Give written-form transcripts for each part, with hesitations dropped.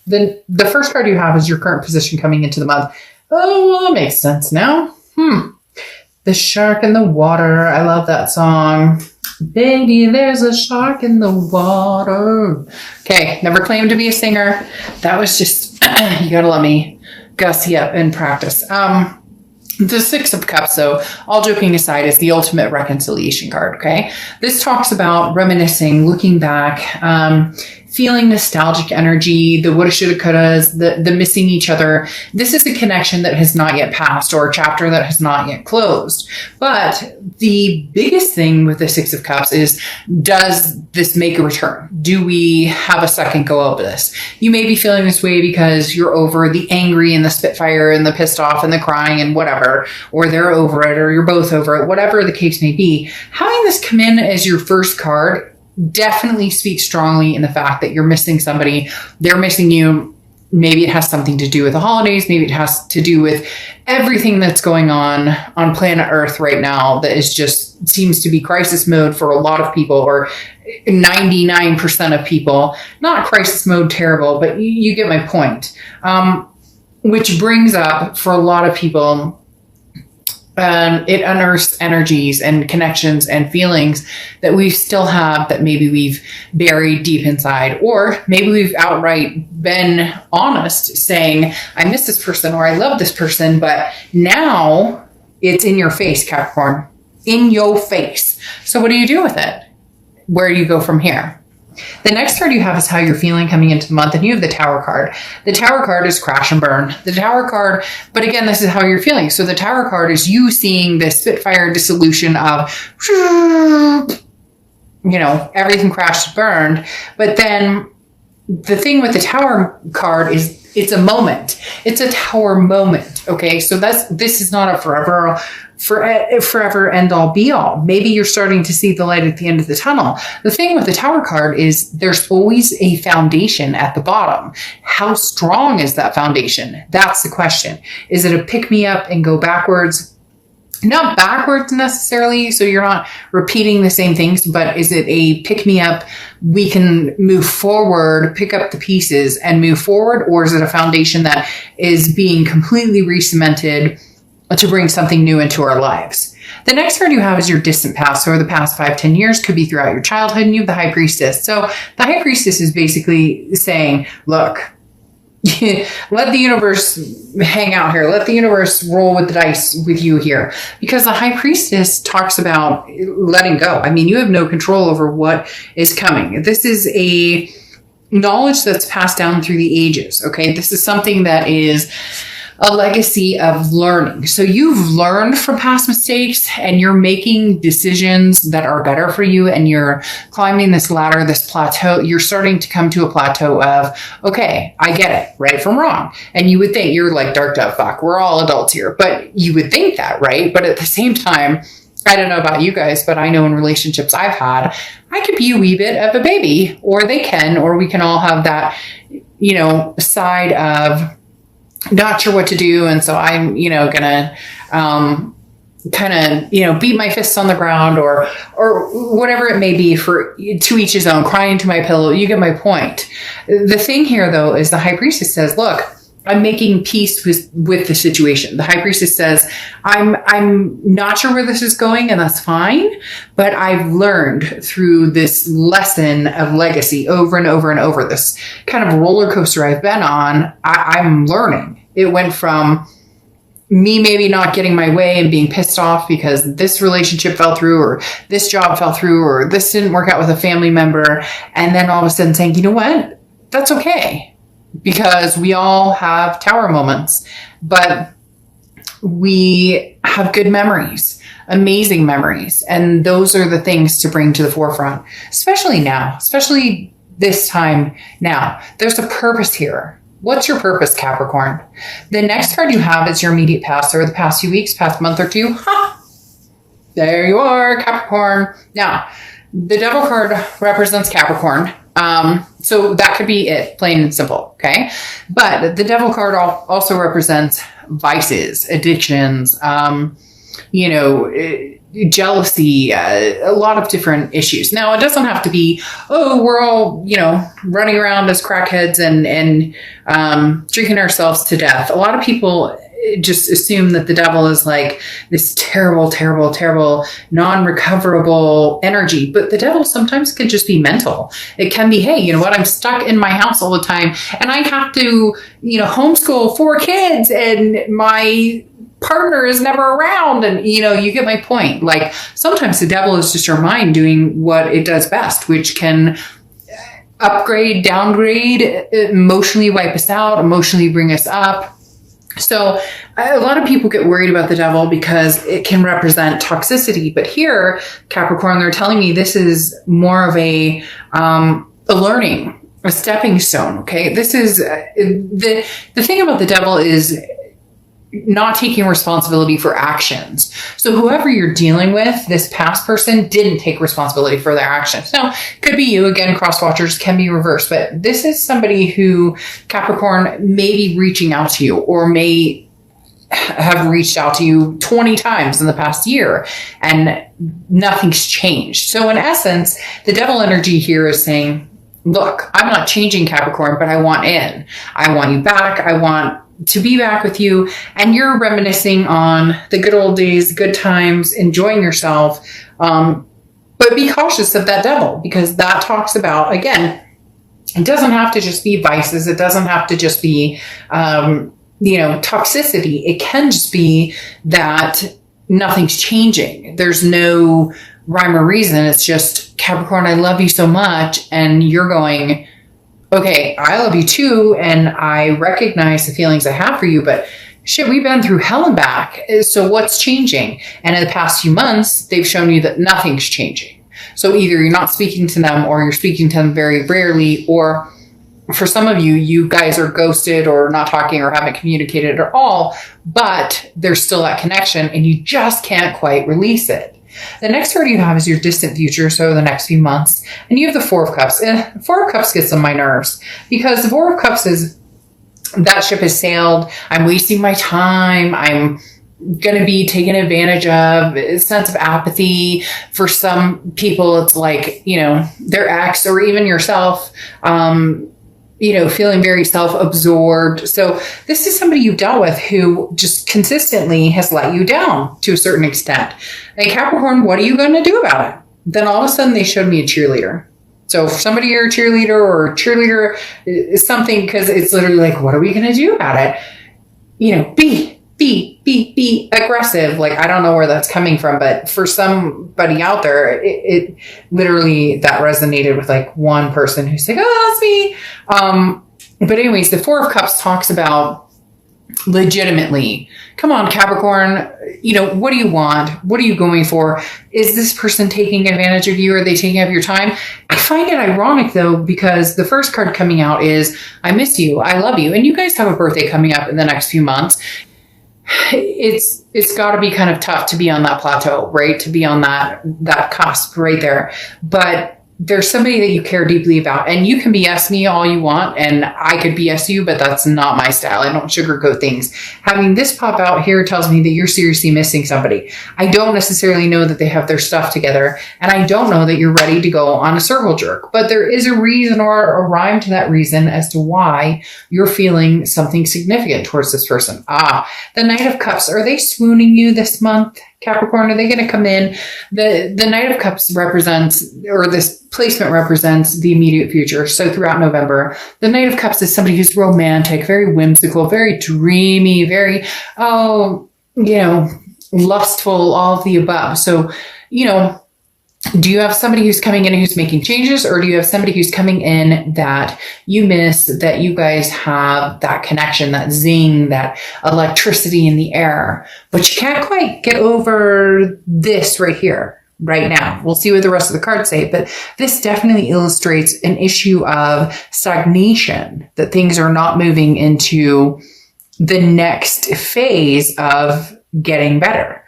Then the first card you have is your current position coming into the month. Oh, well, that makes sense now. The shark in the water. I love that song. Baby, there's a shark in the water. Okay, never claimed to be a singer. That was just, you gotta let me gussy up and practice. The Six of Cups, though, all joking aside, is the ultimate reconciliation card, okay? This talks about reminiscing, looking back, feeling nostalgic energy, the woulda, shoulda, couldas, the missing each other. This is a connection that has not yet passed or a chapter that has not yet closed. But the biggest thing with the Six of Cups is, does this make a return? Do we have a second go of this? You may be feeling this way because you're over the angry and the spitfire and the pissed off and the crying and whatever, or they're over it, or you're both over it, whatever the case may be. Having this come in as your first card definitely speaks strongly in the fact that you're missing somebody, they're missing you. Maybe it has something to do with the holidays. Maybe it has to do with everything that's going on planet Earth right now that is just seems to be crisis mode for a lot of people, or 99% of people. Not crisis mode terrible, but you get my point. Which brings up for a lot of people, it unearths energies and connections and feelings that we still have that maybe we've buried deep inside, or maybe we've outright been honest saying, I miss this person or I love this person, but now it's in your face, Capricorn, in your face. So what do you do with it? Where do you go from here? The next card you have is how you're feeling coming into the month, and you have the Tower card. The Tower card is crash and burn. The Tower card, but again, this is how you're feeling. So the Tower card is you seeing this spitfire dissolution of, everything crashed and burned. But then the thing with the Tower card is it's a moment. It's a Tower moment. Okay. So this is not a forever end all be all. Maybe you're starting to see the light at the end of the tunnel. The thing with the Tower card is there's always a foundation at the bottom. How strong is that foundation? That's the question. Is it a pick me up and go backwards? Not backwards necessarily, so you're not repeating the same things, but is it a pick me up, we can move forward, pick up the pieces and move forward? Or is it a foundation that is being completely re-cemented to bring something new into our lives? The next card you have is your distant past, or the past 5-10 years, could be throughout your childhood, and you have the High Priestess. So the High Priestess is basically saying, look, let the universe hang out here. Let the universe roll with the dice with you here. Because the High Priestess talks about letting go. I mean, you have no control over what is coming. This is a knowledge that's passed down through the ages. Okay. This is something that is a legacy of learning. So you've learned from past mistakes and you're making decisions that are better for you, and you're climbing this ladder, this plateau. You're starting to come to a plateau of, okay, I get it, right from wrong. And you would think, you're like, dark dove fuck, we're all adults here, but you would think that, right? But at the same time, I don't know about you guys, but I know in relationships I've had, I could be a wee bit of a baby, or they can, or we can all have that, side of not sure what to do. And so I'm, gonna, beat my fists on the ground or whatever it may be, for to each his own, crying to my pillow. You get my point. The thing here though, is the High Priestess says, look, I'm making peace with the situation. The High Priestess says, I'm not sure where this is going, and that's fine, but I've learned through this lesson of legacy over and over and over, this kind of roller coaster I've been on, I'm learning. It went from me maybe not getting my way and being pissed off because this relationship fell through, or this job fell through, or this didn't work out with a family member, and then all of a sudden saying, you know what, that's okay. Because we all have Tower moments, but we have good memories, amazing memories. And those are the things to bring to the forefront, especially now, especially this time now. There's a purpose here. What's your purpose, Capricorn? The next card you have is your immediate past, or the past few weeks, past month or two. Ha! There you are, Capricorn. Now, the Devil card represents Capricorn. So that could be it, plain and simple. Okay. But the Devil card also represents vices, addictions, jealousy, a lot of different issues. Now, it doesn't have to be, oh, we're all, running around as crackheads and drinking ourselves to death. A lot of people just assume that the devil is like this terrible, terrible, terrible, non-recoverable energy. But the devil sometimes can just be mental. It can be, hey, you know what? I'm stuck in my house all the time and I have to, homeschool 4 kids and my partner is never around. And, you get my point. Like sometimes the devil is just our mind doing what it does best, which can upgrade, downgrade, emotionally wipe us out, emotionally bring us up. So a lot of people get worried about the devil because it can represent toxicity. But here, Capricorn, they're telling me this is more of a learning, a stepping stone. Okay. This is the thing about the devil is not taking responsibility for actions. So whoever you're dealing with, this past person didn't take responsibility for their actions. Now, could be you. Again, cross watchers can be reversed, but this is somebody who, Capricorn, may be reaching out to you or may have reached out to you 20 times in the past year and nothing's changed. So in essence, the devil energy here is saying, look, I'm not changing, Capricorn, but I want in. I want you back. I want to be back with you. And you're reminiscing on the good old days, good times, enjoying yourself. But be cautious of that devil because that talks about, again, it doesn't have to just be vices. It doesn't have to just be, toxicity. It can just be that nothing's changing. There's no rhyme or reason. It's just, Capricorn, I love you so much. And you're going, okay, I love you too, and I recognize the feelings I have for you, but shit, we've been through hell and back. So what's changing? And in the past few months, they've shown you that nothing's changing. So either you're not speaking to them or you're speaking to them very rarely, or for some of you, you guys are ghosted or not talking or haven't communicated at all, but there's still that connection and you just can't quite release it. The next card you have is your distant future, so the next few months. And you have the Four of Cups. Four of Cups gets on my nerves because the Four of Cups is that ship has sailed. I'm wasting my time. I'm going to be taken advantage of. A sense of apathy. For some people, it's like, their ex or even yourself, feeling very self-absorbed. So this is somebody you've dealt with who just consistently has let you down to a certain extent. And Capricorn, what are you going to do about it? Then all of a sudden they showed me a cheerleader. So for somebody you're a cheerleader or a cheerleader is something because it's literally like, what are we going to do about it? Be aggressive. Like, I don't know where that's coming from, but for somebody out there, it literally, that resonated with like one person who's like, oh, that's me. But anyways, the Four of Cups talks about legitimately, come on, Capricorn, what do you want? What are you going for? Is this person taking advantage of you? Are they taking up your time? I find it ironic though, because the first card coming out is, I miss you. I love you. And you guys have a birthday coming up in the next few months. It's got to be kind of tough to be on that plateau, right? To be on that cusp right there. But there's somebody that you care deeply about, and you can BS me all you want, and I could BS you, but that's not my style. I don't sugarcoat things. Having this pop out here tells me that you're seriously missing somebody. I don't necessarily know that they have their stuff together, and I don't know that you're ready to go on a circle jerk, but there is a reason or a rhyme to that reason as to why you're feeling something significant towards this person. The Knight of Cups. Are they swooning you this month, Capricorn? Are they going to come in? The Knight of Cups represents, or this placement represents, the immediate future. So throughout November, the Knight of Cups is somebody who's romantic, very whimsical, very dreamy, very, lustful, all of the above. So, do you have somebody who's coming in who's making changes, or do you have somebody who's coming in that you miss, that you guys have that connection, that zing, that electricity in the air, but you can't quite get over this right here, right now? We'll see what the rest of the cards say, but this definitely illustrates an issue of stagnation, that things are not moving into the next phase of getting better.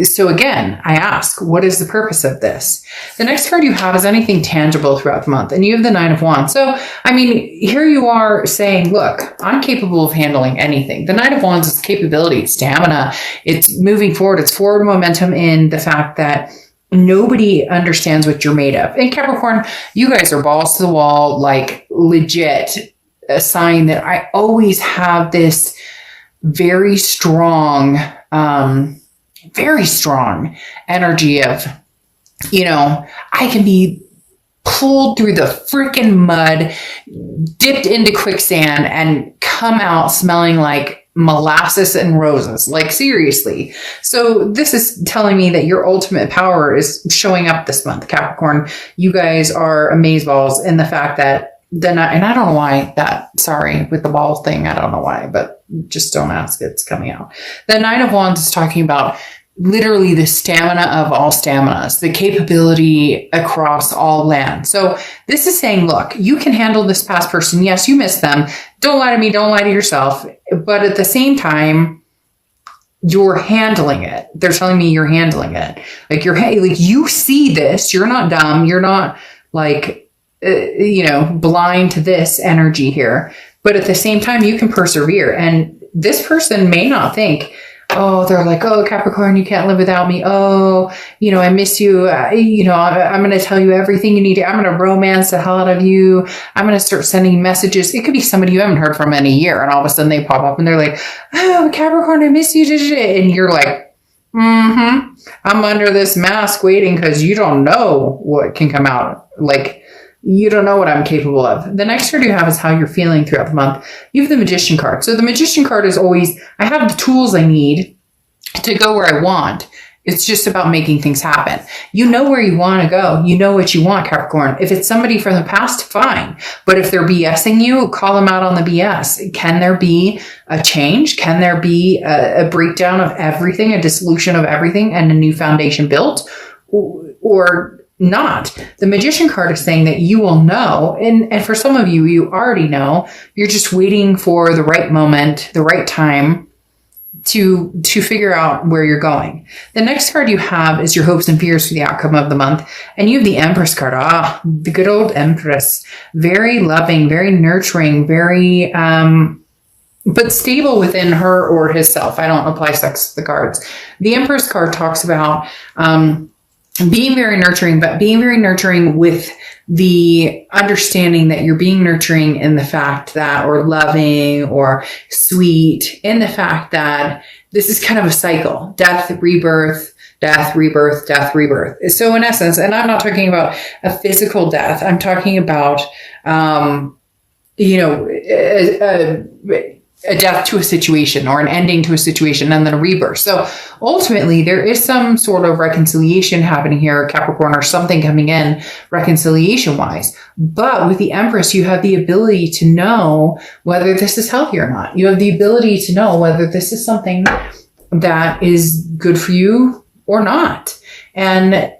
So again, I ask, what is the purpose of this? The next card you have is anything tangible throughout the month. And you have the Nine of Wands. So, I mean, here you are saying, look, I'm capable of handling anything. The Nine of Wands is capability, it's stamina, it's moving forward, it's forward momentum in the fact that nobody understands what you're made of. And Capricorn, you guys are balls to the wall, like legit, a sign that I always have this very strong energy of, I can be pulled through the freaking mud, dipped into quicksand, and come out smelling like molasses and roses. Like, seriously. So this is telling me that your ultimate power is showing up this month, Capricorn. You guys are amazeballs in the fact that and I don't know why sorry, with the ball thing, I don't know why, but just don't ask, it's coming out. The Nine of Wands is talking about literally the stamina of all staminas, the capability across all land. So this is saying, look, you can handle this past person. Yes, you miss them. Don't lie to me. Don't lie to yourself. But at the same time, you're handling it. They're telling me you're handling it. Like you see this. You're not dumb. You're not blind to this energy here. But at the same time, you can persevere. And this person may not think, they're like, Capricorn, you can't live without me. I miss you. I'm going to tell you everything you need. I'm going to romance the hell out of you. I'm going to start sending messages. It could be somebody you haven't heard from in a year. And all of a sudden they pop up and they're like, oh, Capricorn, I miss you. And you're like, I'm under this mask waiting because you don't know what can come out. Like, you don't know what I'm capable of. The next card you have is how you're feeling throughout the month. You have the Magician card. So the Magician card is always, I have the tools I need to go where I want. It's just about making things happen. You know where you want to go. You know what you want, Capricorn. If it's somebody from the past, fine. But if they're BSing you, call them out on the BS. Can there be a change? Can there be a breakdown of everything, a dissolution of everything, and a new foundation built? Or not? The Magician card is saying that you will know. And for some of you, you already know. You're just waiting for the right moment, the right time to figure out where you're going. The next card you have is your hopes and fears for the outcome of the month. And you have the Empress card. The good old Empress. Very loving, very nurturing, very, but stable within her or his self. I don't apply sex to the cards. The Empress card talks about, being very nurturing, but being very nurturing with the understanding that you're being nurturing in the fact that, or loving or sweet, in the fact that this is kind of a cycle. Death, rebirth, death, rebirth, death, rebirth. So in essence, and I'm not talking about a physical death. I'm talking about, a death to a situation or an ending to a situation and then a rebirth. So ultimately there is some sort of reconciliation happening here, Capricorn, or something coming in reconciliation wise. But with the Empress, you have the ability to know whether this is healthy or not. You have the ability to know whether this is something that is good for you or not. And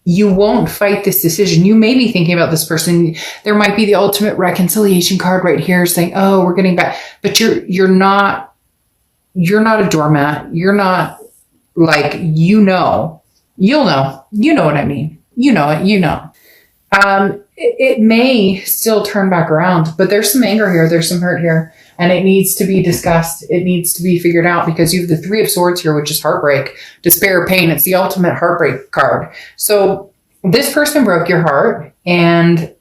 you won't fight this decision. You may be thinking about this person. There might be the ultimate reconciliation card right here saying, we're getting back. But you're not a doormat. You're not like, you'll know what I mean. It may still turn back around, but there's some anger here. There's some hurt here. And it needs to be discussed. It needs to be figured out because you have the Three of Swords here, which is heartbreak, despair, pain. It's the ultimate heartbreak card. So this person broke your heart, and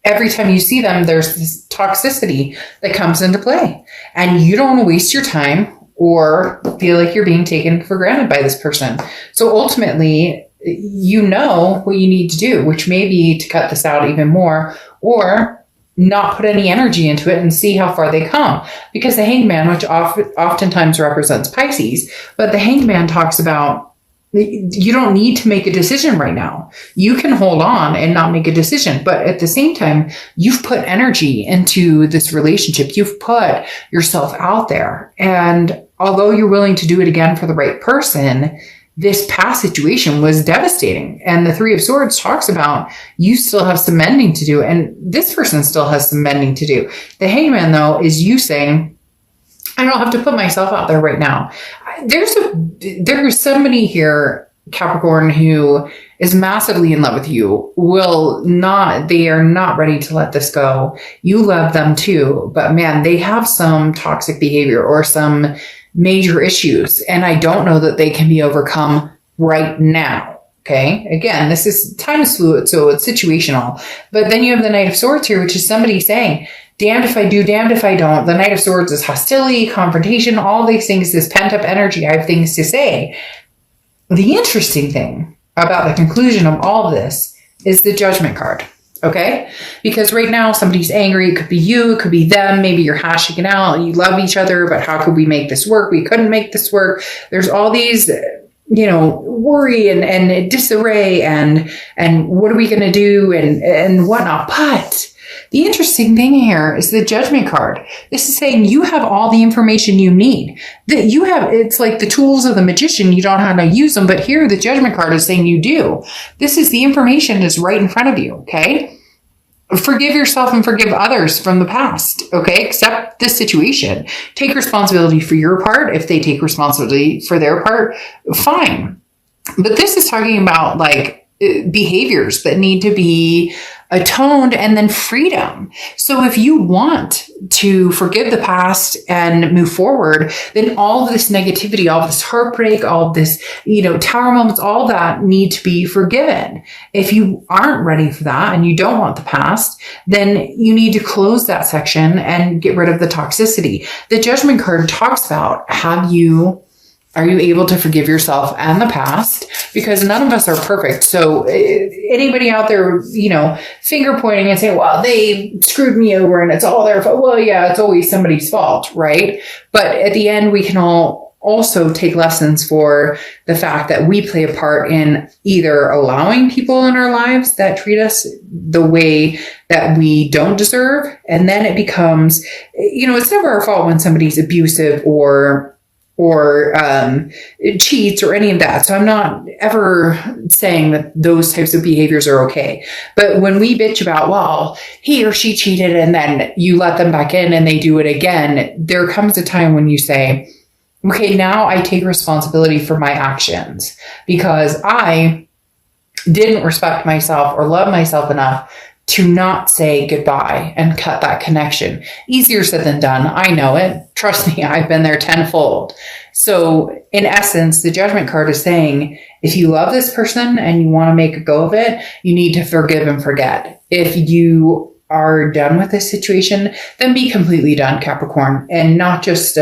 every time you see them, there's this toxicity that comes into play. And you don't want to waste your time or feel like you're being taken for granted by this person. So ultimately, you know what you need to do, which may be to cut this out even more, or not put any energy into it and see how far they come. Because the Hangman, which oftentimes represents Pisces, but the Hangman talks about you don't need to make a decision right now. You can hold on and not make a decision. But at the same time, you've put energy into this relationship. You've put yourself out there. And although you're willing to do it again for the right person, this past situation was devastating. And the Three of Swords talks about you still have some mending to do, and this person still has some mending to do. The Hangman, though, is you saying, I don't have to put myself out there right now. There's somebody here, Capricorn, who is massively in love with you, they are not ready to let this go. You love them too, but man, they have some toxic behavior or some major issues, and I don't know that they can be overcome right now. Okay. Again, time is fluid, so it's situational. But then you have the Knight of Swords here, which is somebody saying, damned if I do, damned if I don't. The Knight of Swords is hostility, confrontation, all these things, this pent up energy. I have things to say. The interesting thing about the conclusion of all of this is the Judgment card. Okay? Because right now somebody's angry. It could be you. It could be them. Maybe you're hashing it out. You love each other, but how could we make this work? We couldn't make this work. There's all these, worry and disarray and what are we going to do and whatnot. But the interesting thing here is the Judgment card. This is saying you have all the information you need. It's like the tools of the magician. You don't know how to use them, but here the Judgment card is saying you do. This is the information is right in front of you, okay? Forgive yourself and forgive others from the past, okay? Accept this situation. Take responsibility for your part. If they take responsibility for their part, fine. But this is talking about behaviors that need to be atoned and then freedom. So if you want to forgive the past and move forward, then all of this negativity, all of this heartbreak, all of this, tower moments, all that need to be forgiven. If you aren't ready for that and you don't want the past, then you need to close that section and get rid of the toxicity. The Judgment card talks about, are you able to forgive yourself and the past? Because none of us are perfect. So anybody out there, finger pointing and saying, well, they screwed me over and it's all their fault. Well, yeah, it's always somebody's fault, right? But at the end, we can all also take lessons for the fact that we play a part in either allowing people in our lives that treat us the way that we don't deserve. And then it becomes, it's never our fault when somebody's abusive or cheats or any of that. So I'm not ever saying that those types of behaviors are okay. But when we bitch about, well, he or she cheated and then you let them back in and they do it again, there comes a time when you say, okay, now I take responsibility for my actions because I didn't respect myself or love myself enough to not say goodbye and cut that connection. Easier said than done. I know it. Trust me, I've been there tenfold. So in essence, the Judgment card is saying, if you love this person and you want to make a go of it, you need to forgive and forget. If you are done with this situation, then be completely done, Capricorn, and not just